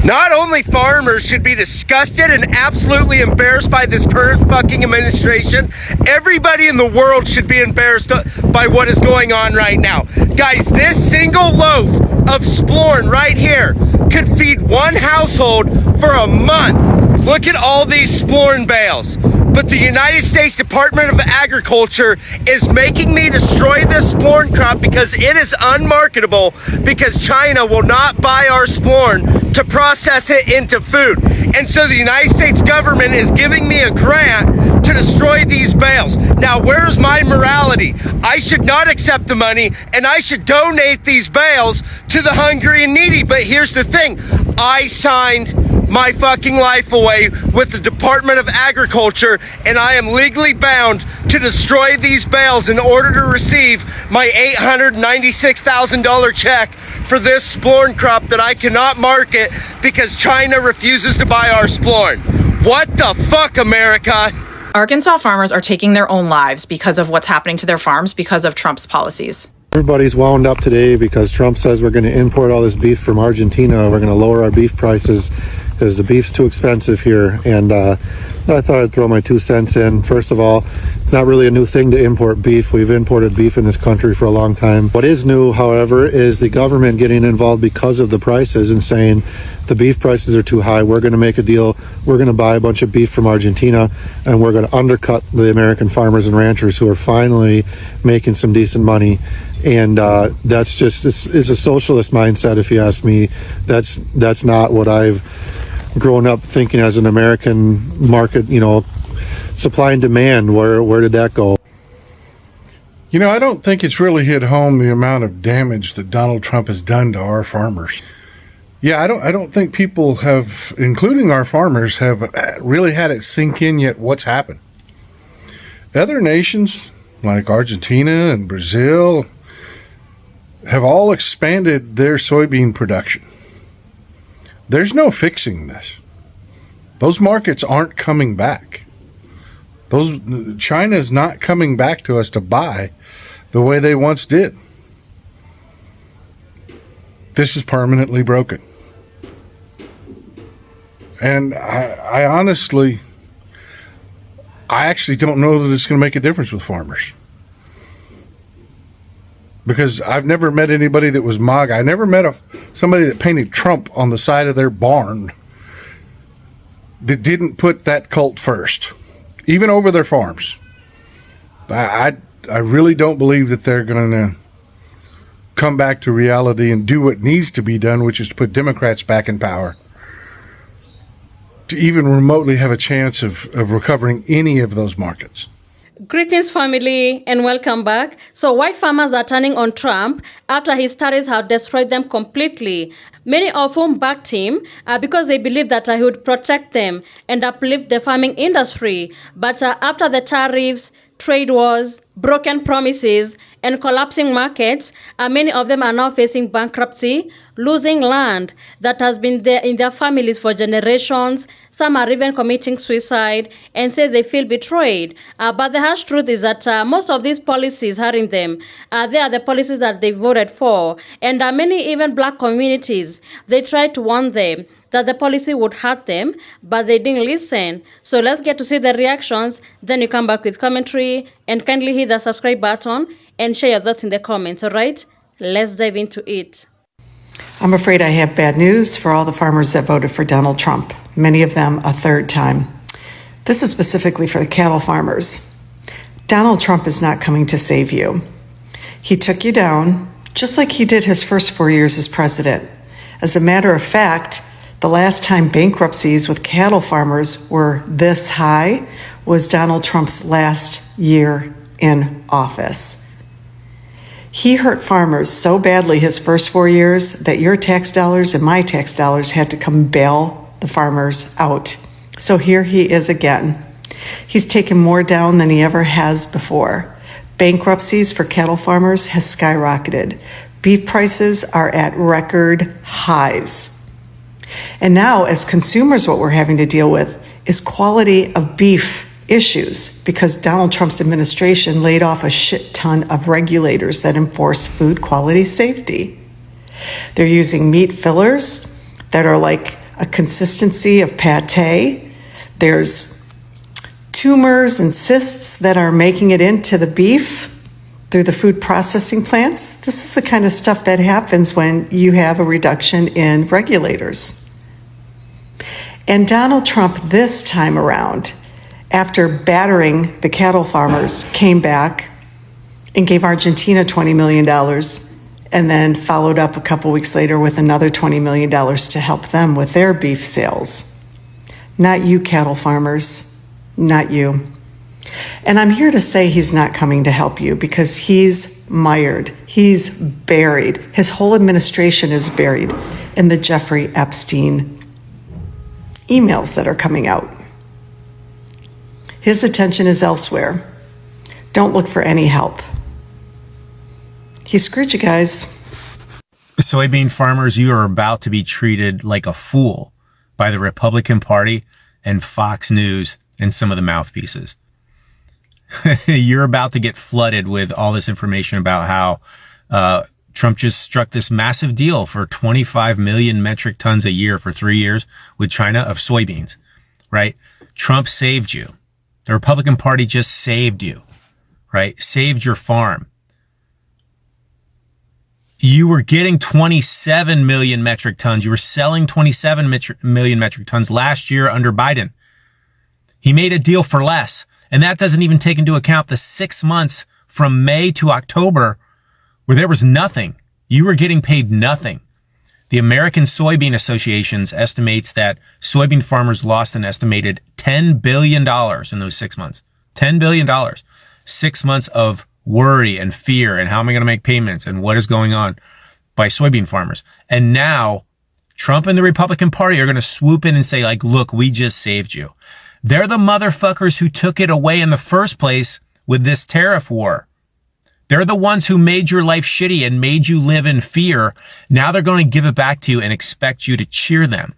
Not only farmers should be disgusted and absolutely embarrassed by this current fucking administration, everybody in the world should be embarrassed by what is going on right now. Guys, this single loaf of splorn right here could feed one household for a month. Look at all these splorn bales. But the United States Department of Agriculture is making me destroy this splorn crop because it is unmarketable, because China will not buy our splorn to process it into food. And so the United States government is giving me a grant to destroy these bales. Now, where's my morality? I should not accept the money, and I should donate these bales to the hungry and needy. But here's the thing, I signed my fucking life away with the Department of Agriculture, and I am legally bound to destroy these bales in order to receive my $896,000 check for this splorn crop that I cannot market because China refuses to buy our splorn. What the fuck, America? Arkansas farmers are taking their own lives because of what's happening to their farms because of Trump's policies. Everybody's wound up today because Trump says we're going to import all this beef from Argentina. We're going to lower our beef prices because the beef's too expensive here. And I thought I'd throw my 2 cents in. First of all, it's not really a new thing to import beef. We've imported beef in this country for a long time. What is new, however, is the government getting involved because of the prices and saying the beef prices are too high. We're going to make a deal. We're going to buy a bunch of beef from Argentina, and we're going to undercut the American farmers and ranchers who are finally making some decent money. And that's just, it's a socialist mindset, if you ask me. That's not what I've grown up thinking as an American market, you know, supply and demand. Where did that go? You know, I don't think it's really hit home the amount of damage that Donald Trump has done to our farmers. Yeah, I don't think people have, including our farmers, have really had it sink in yet what's happened. Other nations like Argentina and Brazil have all expanded their soybean production. There's no fixing this. Those markets aren't coming back. China is not coming back to us to buy the way they once did. This is permanently broken. And I honestly, I actually don't know that it's going to make a difference with farmers. Because I've never met anybody that was MAGA. I never met somebody that painted Trump on the side of their barn that didn't put that cult first, even over their farms. I really don't believe that they're going to come back to reality and do what needs to be done, which is to put Democrats back in power, to even remotely have a chance of recovering any of those markets. Greetings, family, and welcome back. So white farmers are turning on Trump after his tariffs have destroyed them completely. Many of whom backed him because they believed that he would protect them and uplift the farming industry. But after the tariffs, trade wars, broken promises, and collapsing markets, many of them are now facing bankruptcy, losing land that has been there in their families for generations. Some are even committing suicide and say they feel betrayed. But the harsh truth is that most of these policies hurting them, they are the policies that they voted for. And many even black communities, they tried to warn them that the policy would hurt them, but they didn't listen. So let's get to see the reactions. Then you come back with commentary, and kindly hit the subscribe button and share your thoughts in the comments, all right? Let's dive into it. I'm afraid I have bad news for all the farmers that voted for Donald Trump, many of them a third time. This is specifically for the cattle farmers. Donald Trump is not coming to save you. He took you down, just like he did his first 4 years as president. As a matter of fact, the last time bankruptcies with cattle farmers were this high was Donald Trump's last year in office. He hurt farmers so badly his first 4 years that your tax dollars and my tax dollars had to come bail the farmers out. So here he is again. He's taken more down than he ever has before. Bankruptcies for cattle farmers has skyrocketed. Beef prices are at record highs. And now, as consumers, what we're having to deal with is quality of beef issues because Donald Trump's administration laid off a shit ton of regulators that enforce food quality safety. They're using meat fillers that are like a consistency of pate. There's tumors and cysts that are making it into the beef through the food processing plants. This is the kind of stuff that happens when you have a reduction in regulators. And Donald Trump this time around, after battering the cattle farmers, came back and gave Argentina $20 million and then followed up a couple weeks later with another $20 million to help them with their beef sales. Not you, cattle farmers, not you. And I'm here to say he's not coming to help you because he's mired, he's buried. His whole administration is buried in the Jeffrey Epstein emails that are coming out. His attention is elsewhere. Don't look for any help. He screwed you guys. Soybean farmers, you are about to be treated like a fool by the Republican Party and Fox News and some of the mouthpieces. You're about to get flooded with all this information about how Trump just struck this massive deal for 25 million metric tons a year for 3 years with China of soybeans, right? Trump saved you. The Republican Party just saved you, right? Saved your farm. You were getting 27 million metric tons. You were selling 27 million metric tons last year under Biden. He made a deal for less. And that doesn't even take into account the 6 months from May to October where there was nothing. You were getting paid nothing. The American Soybean Association estimates that soybean farmers lost an estimated $10 billion in those 6 months. $10 billion. 6 months of worry and fear and how am I going to make payments and what is going on by soybean farmers. And now Trump and the Republican Party are going to swoop in and say, like, look, we just saved you. They're the motherfuckers who took it away in the first place with this tariff war. They're the ones who made your life shitty and made you live in fear. Now they're going to give it back to you and expect you to cheer them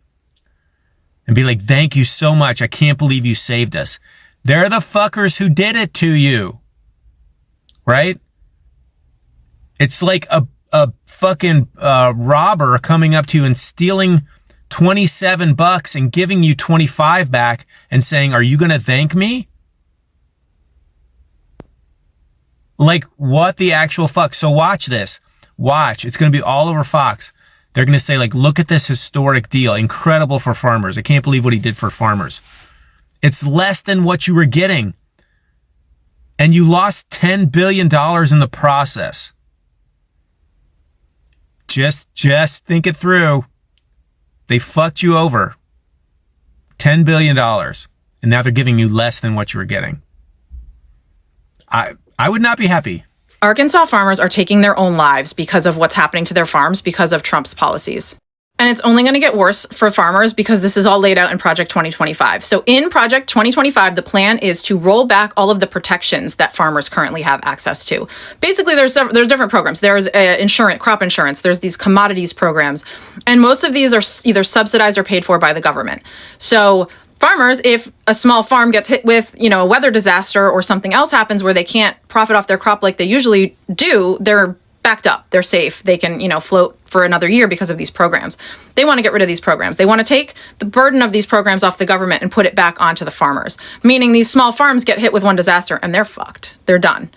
and be like, thank you so much. I can't believe you saved us. They're the fuckers who did it to you. Right? It's like a fucking robber coming up to you and stealing $27 and giving you 25 back and saying, are you going to thank me? Like, what the actual fuck? So watch this. Watch. It's going to be all over Fox. They're going to say, like, look at this historic deal. Incredible for farmers. I can't believe what he did for farmers. It's less than what you were getting. And you lost $10 billion in the process. Just think it through. They fucked you over. $10 billion. And now they're giving you less than what you were getting. I would not be happy. Arkansas farmers are taking their own lives because of what's happening to their farms because of Trump's policies. And it's only going to get worse for farmers because this is all laid out in Project 2025. So in Project 2025, the plan is to roll back all of the protections that farmers currently have access to. Basically, there's different programs. There's insurance, crop insurance. There's these commodities programs. And most of these are either subsidized or paid for by the government. So farmers, if a small farm gets hit with, a weather disaster or something else happens where they can't profit off their crop like they usually do, they're backed up. They're safe. They can, float for another year because of these programs. They want to get rid of these programs. They want to take the burden of these programs off the government and put it back onto the farmers, meaning these small farms get hit with one disaster and they're fucked. They're done.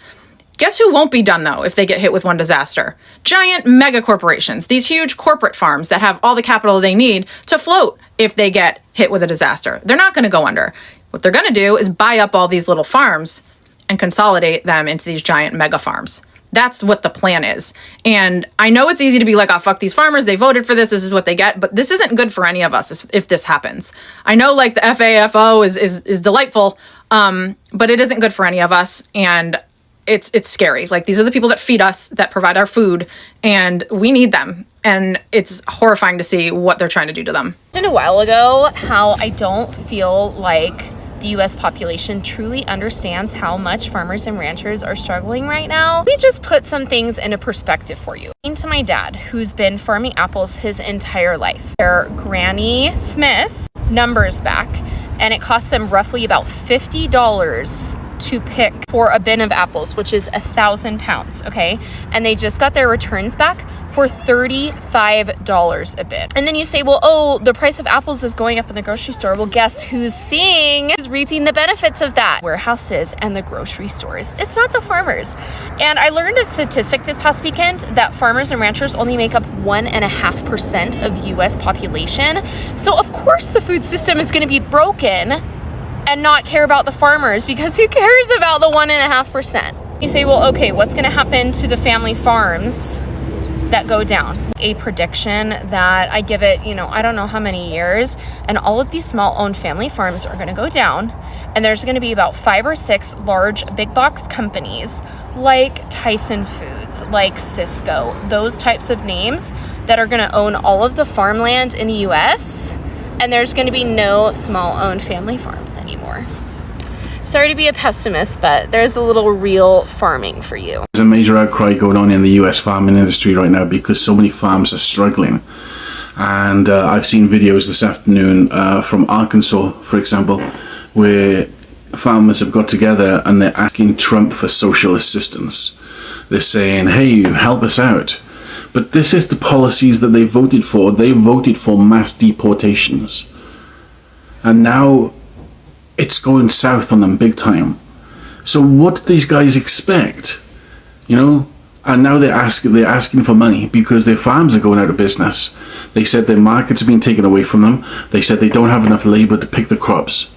Guess who won't be done, though, if they get hit with one disaster? Giant mega corporations, these huge corporate farms that have all the capital they need to float if they get hit with a disaster. They're not going to go under. What they're going to do is buy up all these little farms and consolidate them into these giant mega farms. That's what the plan is. And I know it's easy to be like, oh, fuck these farmers. They voted for this. This is what they get. But this isn't good for any of us if this happens. I know, like, the FAFO is delightful, but it isn't good for any of us. And it's scary. Like, these are the people that feed us, that provide our food, and we need them. And it's horrifying to see what they're trying to do to them. A while ago, how I don't feel like the U.S. population truly understands how much farmers and ranchers are struggling right now. Let me just put some things into perspective for you. To my dad, who's been farming apples his entire life. Their Granny Smith numbers back, and it costs them roughly about $50 to pick for a bin of apples, which is 1,000 pounds, okay? And they just got their returns back for $35 a bin. And then you say, well, oh, the price of apples is going up in the grocery store. Well, guess who's reaping the benefits of that? Warehouses and the grocery stores. It's not the farmers. And I learned a statistic this past weekend that farmers and ranchers only make up 1.5% of the US population. So of course the food system is gonna be broken and not care about the farmers, because who cares about the 1.5%? You say, well, okay, what's gonna happen to the family farms that go down? A prediction that I give it, I don't know how many years, and all of these small owned family farms are gonna go down, and there's gonna be about 5 or 6 large big box companies like Tyson Foods, like Cisco, those types of names that are gonna own all of the farmland in the US, and there's gonna be no small owned family farms anymore. Sorry to be a pessimist, but there's a little real farming for you. There's a major outcry going on in the US farming industry right now because so many farms are struggling. And I've seen videos this afternoon from Arkansas, for example, where farmers have got together and they're asking Trump for social assistance. They're saying, hey, help us out. But this is the policies that they voted for. They voted for mass deportations. And now it's going south on them big time. So what do these guys expect? And now they're asking for money because their farms are going out of business. They said their markets have been taken away from them. They said they don't have enough labor to pick the crops.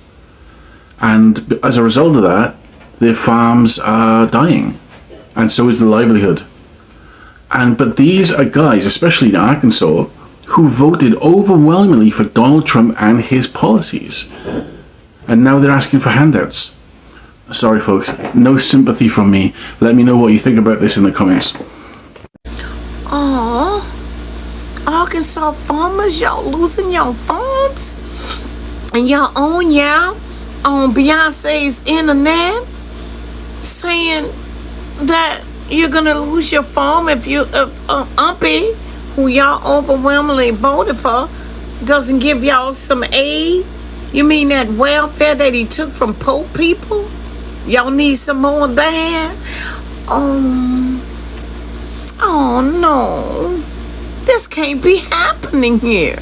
And as a result of that, their farms are dying. And so is the livelihood. But these are guys, especially in Arkansas, who voted overwhelmingly for Donald Trump and his policies. And now they're asking for handouts. Sorry folks, no sympathy from me. Let me know what you think about this in the comments. Aw, Arkansas farmers, y'all losing y'all farms? And y'all on Beyonce's internet saying that you're gonna lose your farm if Umpy, who y'all overwhelmingly voted for, doesn't give y'all some aid? You mean that welfare that he took from poor people? Y'all need some more of that? Oh no. This can't be happening here.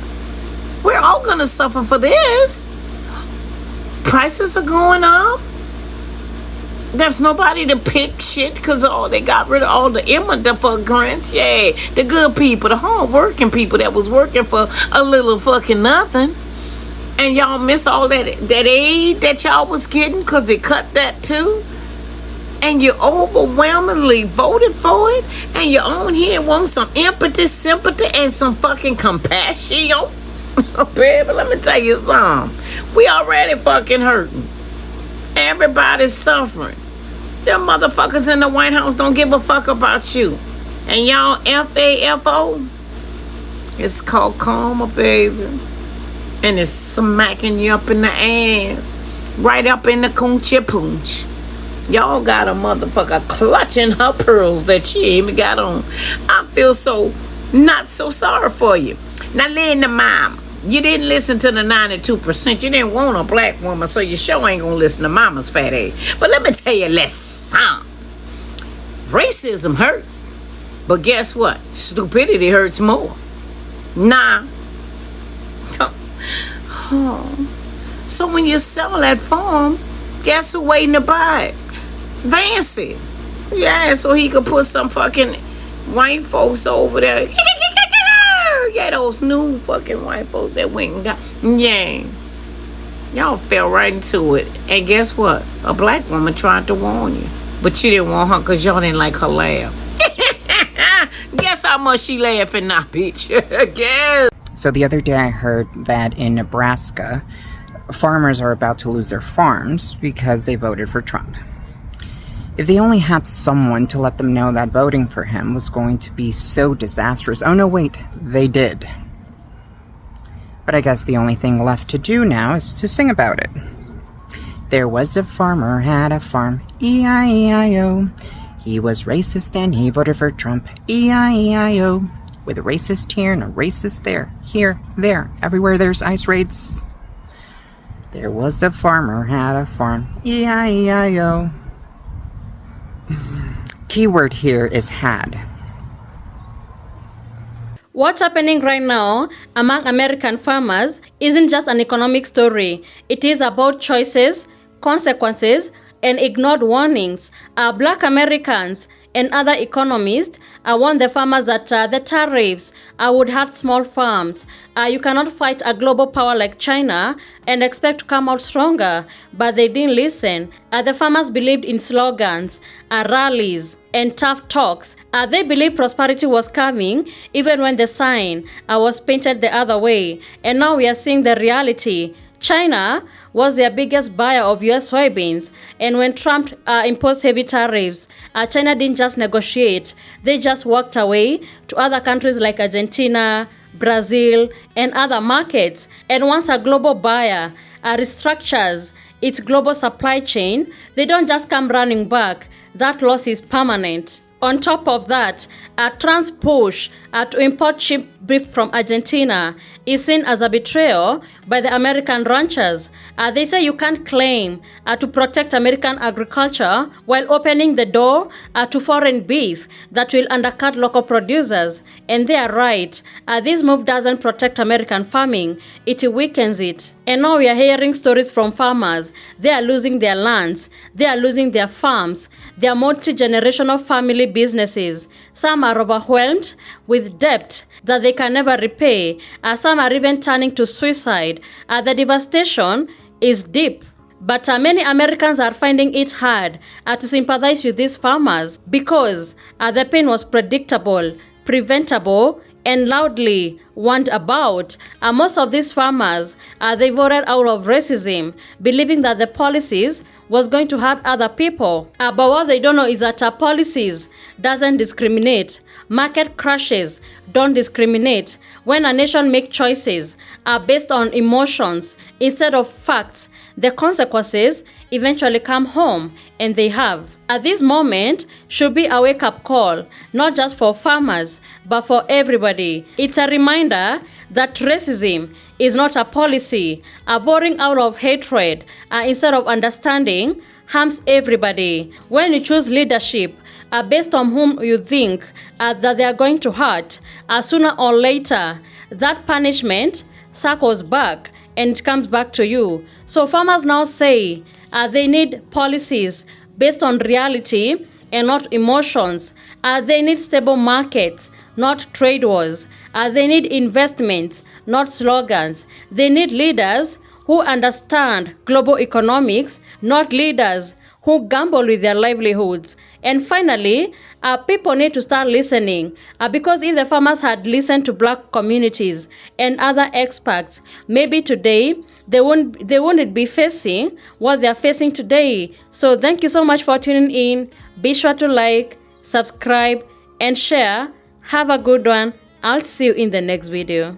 We're all gonna suffer for this. Prices are going up. There's nobody to pick shit because they got rid of all the immigrants. Yeah, the good people, the hard-working people that was working for a little fucking nothing. And y'all miss all that aid that y'all was getting because they cut that too. And you overwhelmingly voted for it. And you on here want some empathy, sympathy, and some fucking compassion. Baby, let me tell you something. We already fucking hurting. Everybody's suffering. Them motherfuckers in the White House don't give a fuck about you. And y'all FAFO, it's called karma, baby. And it's smacking you up in the ass. Right up in the coochie pooch. Y'all got a motherfucker clutching her pearls that she even got on. I feel so not so sorry for you. Now listen to mama. You didn't listen to the 92%. You didn't want a black woman, so you sure ain't gonna listen to mama's fat ass. But let me tell you, listen. Racism hurts. But guess what? Stupidity hurts more. Nah. So when you sell that farm, guess who waiting to buy it? Vancy. Yeah, so he could put some fucking white folks over there. Yeah, those new fucking white folks that went and got. Yeah. Y'all fell right into it. And guess what? A black woman tried to warn you. But you didn't want her because y'all didn't like her laugh. Guess how much she laughing now, bitch. Guess. So the other day I heard that in Nebraska, farmers are about to lose their farms because they voted for Trump. If they only had someone to let them know that voting for him was going to be so disastrous. Oh no, wait, they did. But I guess the only thing left to do now is to sing about it. There was a farmer had a farm, E-I-E-I-O. He was racist and he voted for Trump, E-I-E-I-O. With a racist here and a racist there. Here, there, everywhere there's ICE raids. There was a farmer had a farm. E-I-E-I-O. Keyword here is had. What's happening right now among American farmers isn't just an economic story. It is about choices, consequences, and ignored warnings. Black Americans and other economists warn the farmers that the tariffs would hurt small farms. You cannot fight a global power like China and expect to come out stronger, but they didn't listen. The farmers believed in slogans, rallies, and tough talks. They believed prosperity was coming even when the sign was painted the other way. And now we are seeing the reality. China was their biggest buyer of US soybeans, and when Trump imposed heavy tariffs, China didn't just negotiate, they just walked away to other countries like Argentina, Brazil, and other markets. And once a global buyer restructures its global supply chain, they don't just come running back. That loss is permanent. On top of that, Trump's push to import cheap beef from Argentina is seen as a betrayal by the American ranchers. They say you can't claim to protect American agriculture while opening the door to foreign beef that will undercut local producers. And they are right. This move doesn't protect American farming, it weakens it. And now we are hearing stories from farmers. They are losing their lands, they are losing their farms, their multi-generational family businesses. Some are overwhelmed with debt that they can never repay. Some are even turning to suicide. The devastation is deep. But many Americans are finding it hard to sympathize with these farmers because the pain was predictable, preventable, and loudly warned about. Most of these farmers, they voted out of racism, believing that the policies was going to hurt other people. But what they don't know is that policies doesn't discriminate. Market crashes don't discriminate. When a nation makes choices based on emotions instead of facts, the consequences eventually come home, and they have. At this moment should be a wake-up call, not just for farmers, but for everybody. It's a reminder that racism is not a policy. Voting out of hatred instead of understanding harms everybody. When you choose leadership based on whom you think that they are going to hurt, sooner or later, that punishment circles back and it comes back to you. So farmers now say they need policies based on reality and not emotions. They need stable markets, not trade wars. They need investments, not slogans. They need leaders who understand global economics, not leaders who gamble with their livelihoods. And finally, people need to start listening because if the farmers had listened to Black communities and other experts, maybe today they wouldn't be facing what they are facing today. So thank you so much for tuning in. Be sure to like, subscribe, and share. Have a good one. I'll see you in the next video.